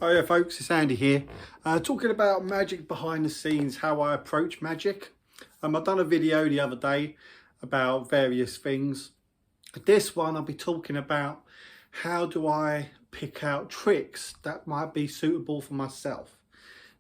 Hi folks, it's Andy here, talking about magic behind the scenes, how I approach magic. I've done a video the other day about various things. This one I'll be talking about how do I pick out tricks that might be suitable for myself.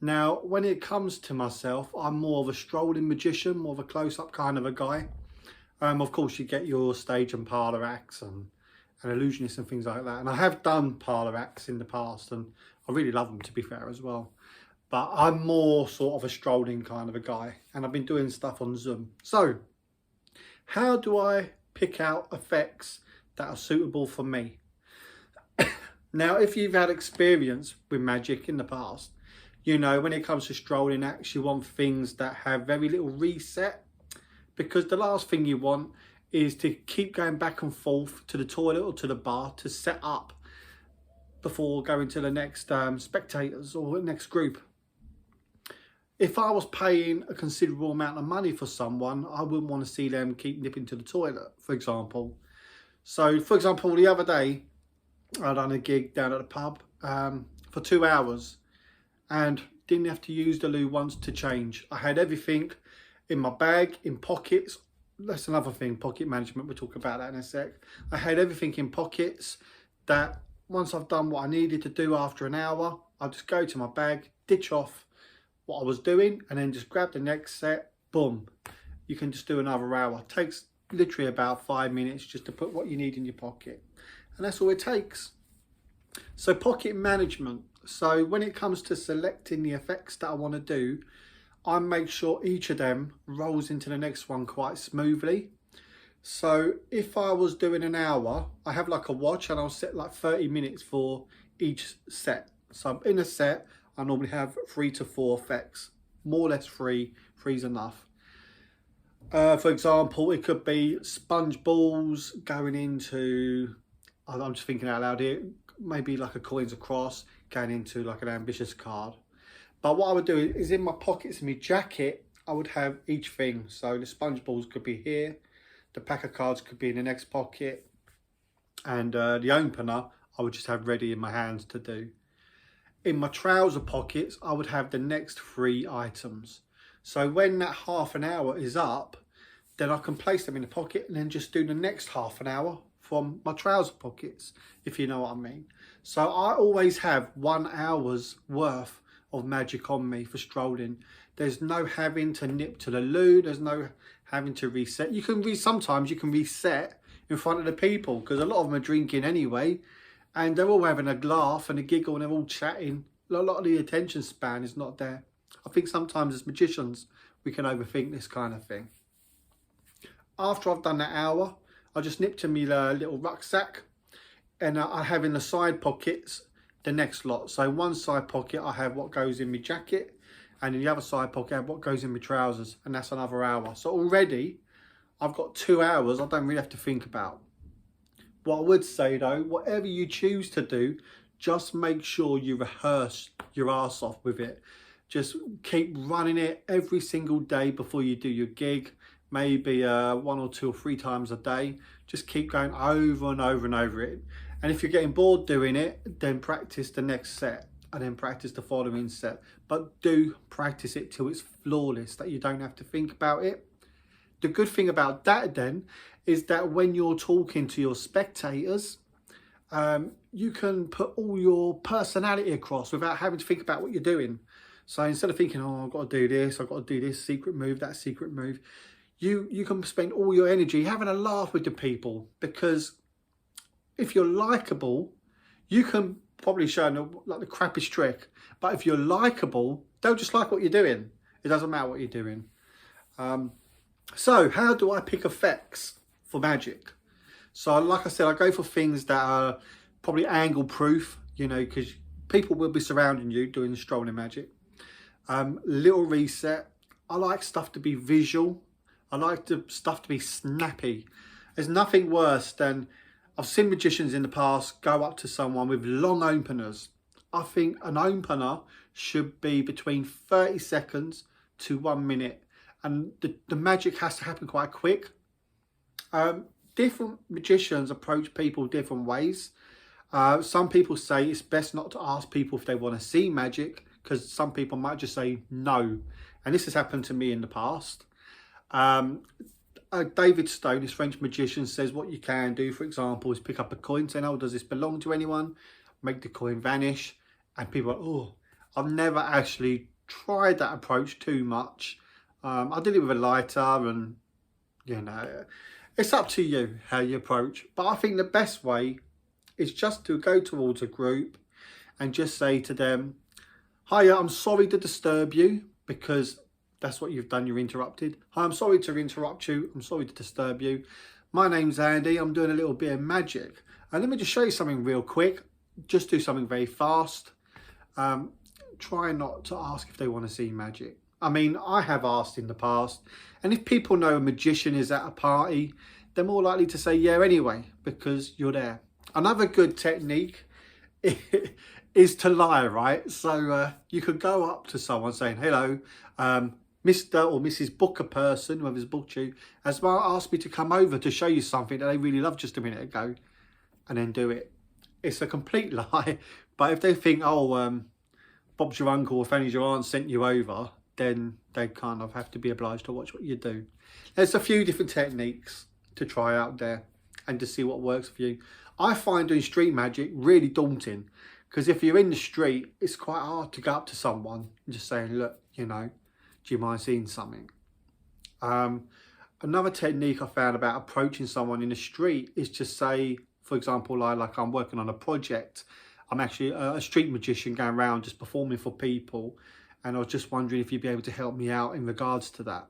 Now, when it comes to myself, I'm more of a strolling magician, more of a close-up kind of a guy. Of course, you get your stage and parlour acts and illusionists and things like that. And I have done parlour acts in the past and I really love them, to be fair, as well. But I'm more sort of a strolling kind of a guy and I've been doing stuff on Zoom. So how do I pick out effects that are suitable for me? Now, if you've had experience with magic in the past, you know, when it comes to strolling acts, you want things that have very little reset, because the last thing you want is to keep going back and forth to the toilet or to the bar to set up before going to the next spectators or the next group. If I was paying a considerable amount of money for someone, I wouldn't want to see them keep nipping to the toilet, for example. So, for example, the other day, I done a gig down at the pub for 2 hours and didn't have to use the loo once to change. I had everything in my bag, in pockets. That's another thing, pocket management, we'll talk about that in a sec. I had everything in pockets that once I've done what I needed to do after an hour, I'll just go to my bag, ditch off what I was doing and then just grab the next set, boom. You can just do another hour. It takes literally about 5 minutes just to put what you need in your pocket. And that's all it takes. So pocket management. So when it comes to selecting the effects that I want to do, I make sure each of them rolls into the next one quite smoothly. So if I was doing an hour, I have like a watch and I'll set like 30 minutes for each set. So in a set, I normally have 3 to 4 effects, more or less 3 is enough. For example, it could be sponge balls going into, I'm just thinking out loud here, maybe like a coins across going into like an ambitious card. But what I would do is in my pockets in my jacket, I would have each thing. So the sponge balls could be here, the pack of cards could be in the next pocket, and the opener I would just have ready in my hands to do. In my trouser pockets, I would have the next 3 items. So when that half an hour is up, then I can place them in the pocket and then just do the next half an hour from my trouser pockets, if you know what I mean. So I always have 1 hour's worth of magic on me for strolling. There's no having to nip to the loo, there's no having to reset. You can sometimes you can reset in front of the people because a lot of them are drinking anyway and they're all having a laugh and a giggle and they're all chatting. A lot of the attention span is not there. I think sometimes as magicians we can overthink this kind of thing. After I've done that hour, I just nip to me little rucksack and I have in the side pockets the next lot. So one side pocket I have what goes in my jacket and in the other side pocket I have what goes in my trousers, and that's another hour. So already I've got 2 hours I don't really have to think about. What I would say though, whatever you choose to do, just make sure you rehearse your arse off with it. Just keep running it every single day before you do your gig, maybe 1 or 2 or 3 times a day. Just keep going over and over and over it. And if you're getting bored doing it, then practice the next set and then practice the following set. But do practice it till it's flawless, that you don't have to think about it. The good thing about that then is that when you're talking to your spectators, you can put all your personality across without having to think about what you're doing. So instead of thinking, oh, I've got to do this, I've got to do this secret move, that secret move, you can spend all your energy having a laugh with the people, because if you're likable, you can probably show them like the crappiest trick. But if you're likable, they'll just like what you're doing. It doesn't matter what you're doing. So how do I pick effects for magic? So like I said, I go for things that are probably angle proof, you know, because people will be surrounding you doing strolling magic. Little reset. I like stuff to be visual. I like the stuff to be snappy. There's nothing worse than, I've seen magicians in the past go up to someone with long openers. I think an opener should be between 30 seconds to 1 minute. And the magic has to happen quite quick. Different magicians approach people different ways. Some people say it's best not to ask people if they want to see magic, because some people might just say no. And this has happened to me in the past. David Stone, this French magician, says what you can do, for example, is pick up a coin, saying, oh, does this belong to anyone? Make the coin vanish. And people are, oh, I've never actually tried that approach too much. I did it with a lighter, and, you know, it's up to you how you approach. But I think the best way is just to go towards a group and just say to them, hiya, I'm sorry to disturb you, because that's what you've done, you're interrupted. Hi, I'm sorry to interrupt you. I'm sorry to disturb you. My name's Andy. I'm doing a little bit of magic. And let me just show you something real quick. Just do something very fast. Try not to ask if they want to see magic. I mean, I have asked in the past. And if people know a magician is at a party, they're more likely to say yeah anyway, because you're there. Another good technique is to lie, right? So you could go up to someone saying, hello, Mr. or Mrs. Booker person, whoever's booked you, has asked me to come over to show you something that they really loved just a minute ago, and then do it. It's a complete lie, but if they think, oh, Bob's your uncle or Fanny's your aunt sent you over, then they kind of have to be obliged to watch what you do. There's a few different techniques to try out there and to see what works for you. I find doing street magic really daunting, because if you're in the street, it's quite hard to go up to someone and just saying, look, you know, do you mind seeing something? Another technique I found about approaching someone in the street is to say, for example, like I'm working on a project. I'm actually a street magician going around just performing for people. And I was just wondering if you'd be able to help me out in regards to that.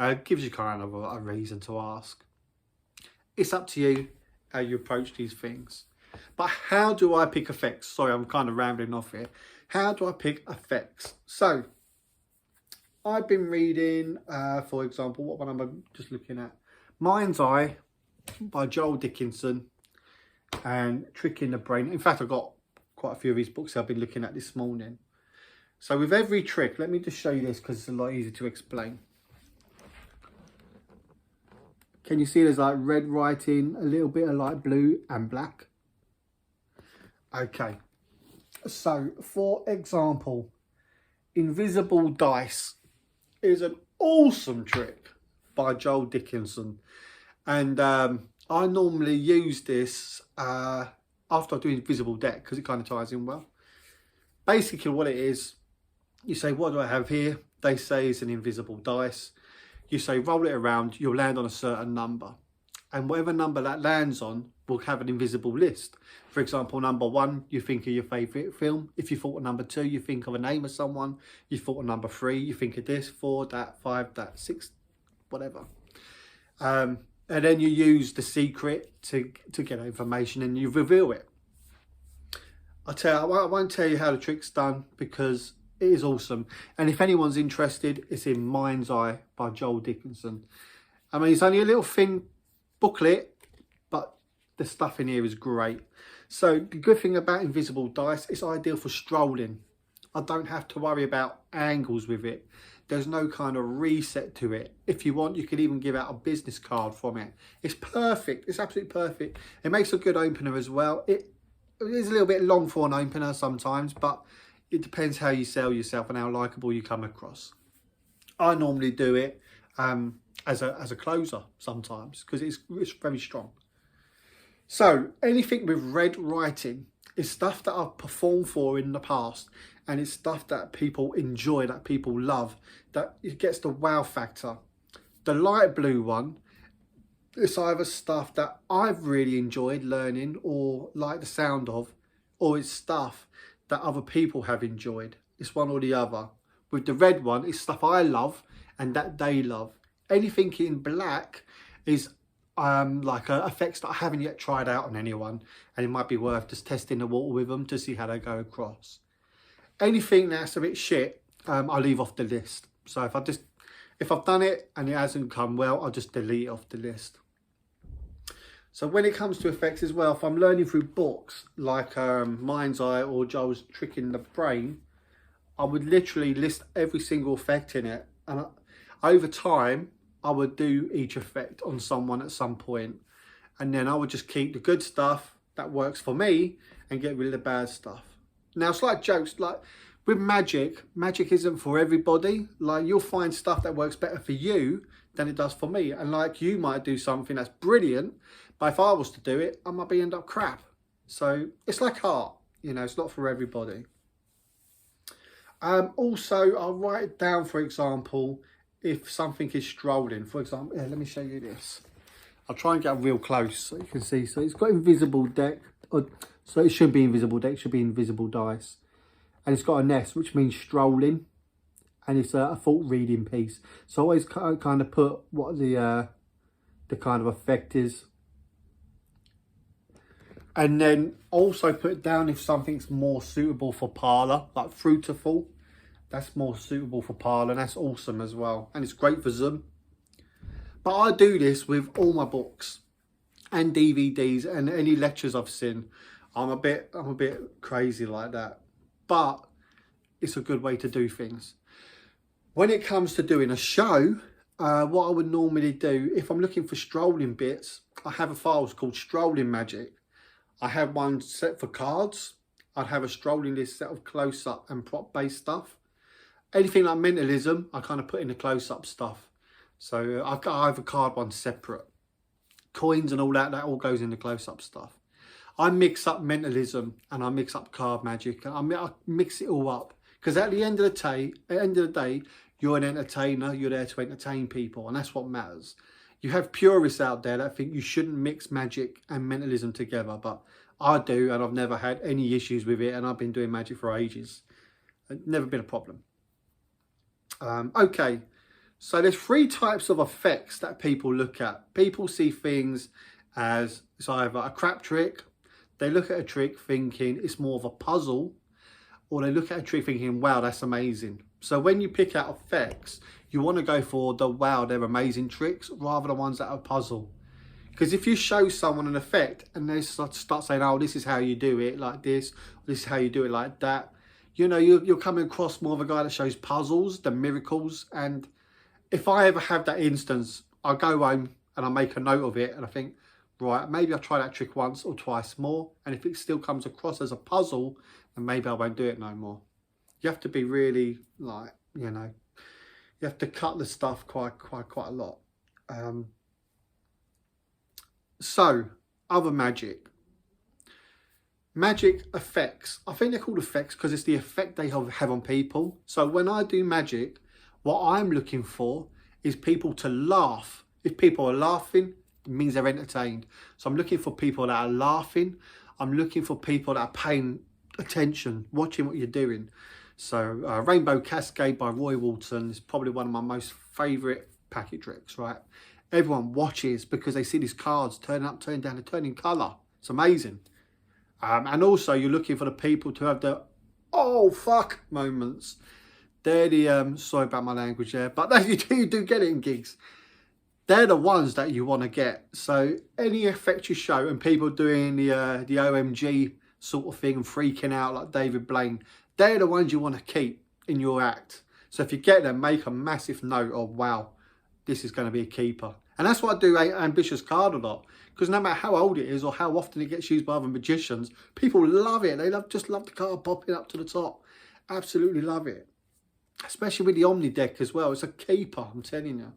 It gives you kind of a reason to ask. It's up to you how you approach these things. But how do I pick effects? Sorry, I'm kind of rambling off here. How do I pick effects? So, I've been reading, for example, what one am I just looking at? Mind's Eye by Joel Dickinson and Tricking the Brain. In fact, I've got quite a few of his books I've been looking at this morning. So with every trick, let me just show you this because it's a lot easier to explain. Can you see there's like red writing, a little bit of light blue and black? Okay. So, for example, invisible dice is an awesome trick by Joel Dickinson, and I normally use this after I do invisible deck because it kind of ties in well. Basically what it is, you say, what do I have here? They say it's an invisible dice. You say roll it around, you'll land on a certain number, and whatever number that lands on will have an invisible list. For example, number 1, you think of your favourite film. If you thought of number 2, you think of a name of someone. You thought of number 3, you think of this, 4, that, 5, that, 6, whatever. And then you use the secret to get information and you reveal it. I won't tell you how the trick's done because it is awesome. And if anyone's interested, it's in Mind's Eye by Joel Dickinson. I mean, it's only a little thin booklet, but the stuff in here is great. So the good thing about invisible dice, it's ideal for strolling. I don't have to worry about angles with it. There's no kind of reset to it. If you want, you could even give out a business card from it. It's perfect. It's absolutely perfect. It makes a good opener as well. It is a little bit long for an opener sometimes, but it depends how you sell yourself and how likable you come across. I normally do it as a closer sometimes because it's very strong. So anything with red writing is stuff that I've performed for in the past, and it's stuff that people enjoy, that people love, that it gets the wow factor. The light blue one, it's either stuff that I've really enjoyed learning or like the sound of, or it's stuff that other people have enjoyed. It's one or the other. With the red one, it's stuff I love and that they love. Anything in black is like effects that I haven't yet tried out on anyone, and it might be worth just testing the water with them to see how they go across. Anything that's a bit shit, I leave off the list. So if I've done it and it hasn't come well, I'll just delete it off the list. So when it comes to effects as well, if I'm learning through books like Mind's Eye or Joel's Tricking the Brain, I would literally list every single effect in it, and over time I would do each effect on someone at some point, and then I would just keep the good stuff that works for me and get rid of the bad stuff. Now, it's like jokes, like with magic isn't for everybody. Like, you'll find stuff that works better for you than it does for me. And like, you might do something that's brilliant, but if I was to do it, I might end up crap. So it's like art, you know, it's not for everybody. Also, I'll write it down, for example, if something is strolling. For example, let me show you this. I'll try and get real close so you can see. So it's got invisible deck, so it should be invisible deck, should be invisible dice. And it's got a nest, which means strolling. And it's a thought reading piece. So I always kind of put what the kind of effect is. And then also put down if something's more suitable for parlour, like fruitful. That's more suitable for parlour, and that's awesome as well. And it's great for Zoom. But I do this with all my books and DVDs and any lectures I've seen. I'm a bit crazy like that. But it's a good way to do things. When it comes to doing a show, what I would normally do, if I'm looking for strolling bits, I have a file called Strolling Magic. I have one set for cards. I'd have a strolling list set of close-up and prop-based stuff. Anything like mentalism, I kind of put in the close-up stuff. So I have a card one separate. Coins and all that all goes in the close-up stuff. I mix up mentalism and I mix up card magic. I mix it all up. Because at the end of the day, you're an entertainer. You're there to entertain people. And that's what matters. You have purists out there that think you shouldn't mix magic and mentalism together. But I do, and I've never had any issues with it. And I've been doing magic for ages. It's never been a problem. Okay, so there's 3 types of effects that people look at. People see things as it's either a crap trick, they look at a trick thinking it's more of a puzzle, or they look at a trick thinking, wow, that's amazing. So when you pick out effects, you want to go for the wow, they're amazing tricks, rather than ones that are puzzle. Because if you show someone an effect and they start saying, oh, this is how you do it like this is how you do it like that, you know, you're coming across more of a guy that shows puzzles than miracles. And if I ever have that instance, I'll go home and I make a note of it and I think, right, maybe I'll try that trick once or twice more. And if it still comes across as a puzzle, then maybe I won't do it no more. You have to be really, like, you know, you have to cut the stuff quite a lot. So, other magic. Magic effects. I think they're called effects because it's the effect they have on people. So when I do magic, what I'm looking for is people to laugh. If people are laughing, it means they're entertained. So I'm looking for people that are laughing. I'm looking for people that are paying attention, watching what you're doing. So Rainbow Cascade by Roy Walton is probably one of my most favourite packet tricks, right? Everyone watches because they see these cards turning up, turning down, and turning colour. It's amazing. And also you're looking for the people to have the oh fuck moments. They're the sorry about my language there, but you do get it in gigs. They're the ones that you want to get. So any effect you show and people doing the OMG sort of thing and freaking out like David Blaine, they're the ones you want to keep in your act. So if you get them, make a massive note of, wow, this is going to be a keeper. And that's why I do Ambitious Card a lot. Because no matter how old it is or how often it gets used by other magicians, people love it. They just love the card popping up to the top. Absolutely love it. Especially with the Omni deck as well. It's a keeper, I'm telling you.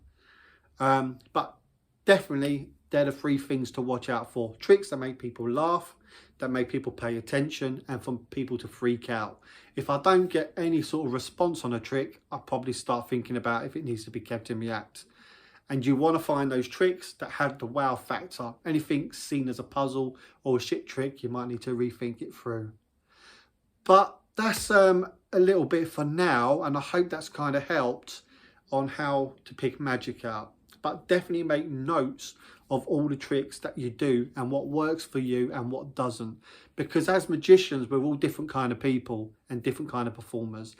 But definitely, they're the 3 things to watch out for. Tricks that make people laugh, that make people pay attention, and for people to freak out. If I don't get any sort of response on a trick, I'll probably start thinking about if it needs to be kept in the act. And you want to find those tricks that have the wow factor. Anything seen as a puzzle or a shit trick, you might need to rethink it through. But that's a little bit for now, and I hope that's kind of helped on how to pick magic out. But definitely make notes of all the tricks that you do and what works for you and what doesn't. Because as magicians, we're all different kind of people and different kind of performers.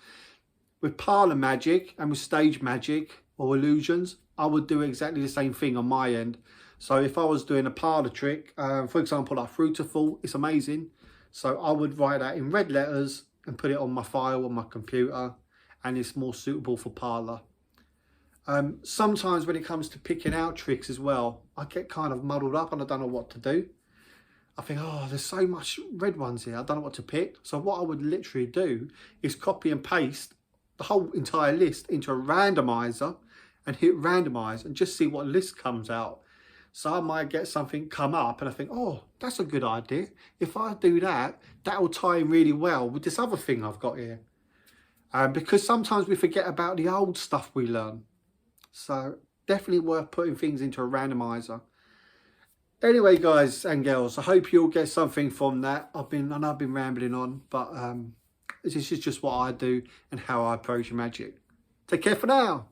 With parlour magic and with stage magic or illusions, I would do exactly the same thing on my end. So if I was doing a parlour trick, for example, like Fruitful, it's amazing. So I would write that in red letters and put it on my file on my computer, and it's more suitable for parlour. Sometimes when it comes to picking out tricks as well, I get kind of muddled up and I don't know what to do. I think, oh, there's so much red ones here, I don't know what to pick. So what I would literally do is copy and paste the whole entire list into a randomizer and hit randomize and just see what list comes out. So I might get something come up and I think, oh, that's a good idea. If I do that, that will tie in really well with this other thing I've got here. Because sometimes we forget about the old stuff we learn. So definitely worth putting things into a randomizer. Anyway, guys and girls, I hope you'll get something from that. I know I've been rambling on, but this is just what I do and how I approach magic. Take care for now.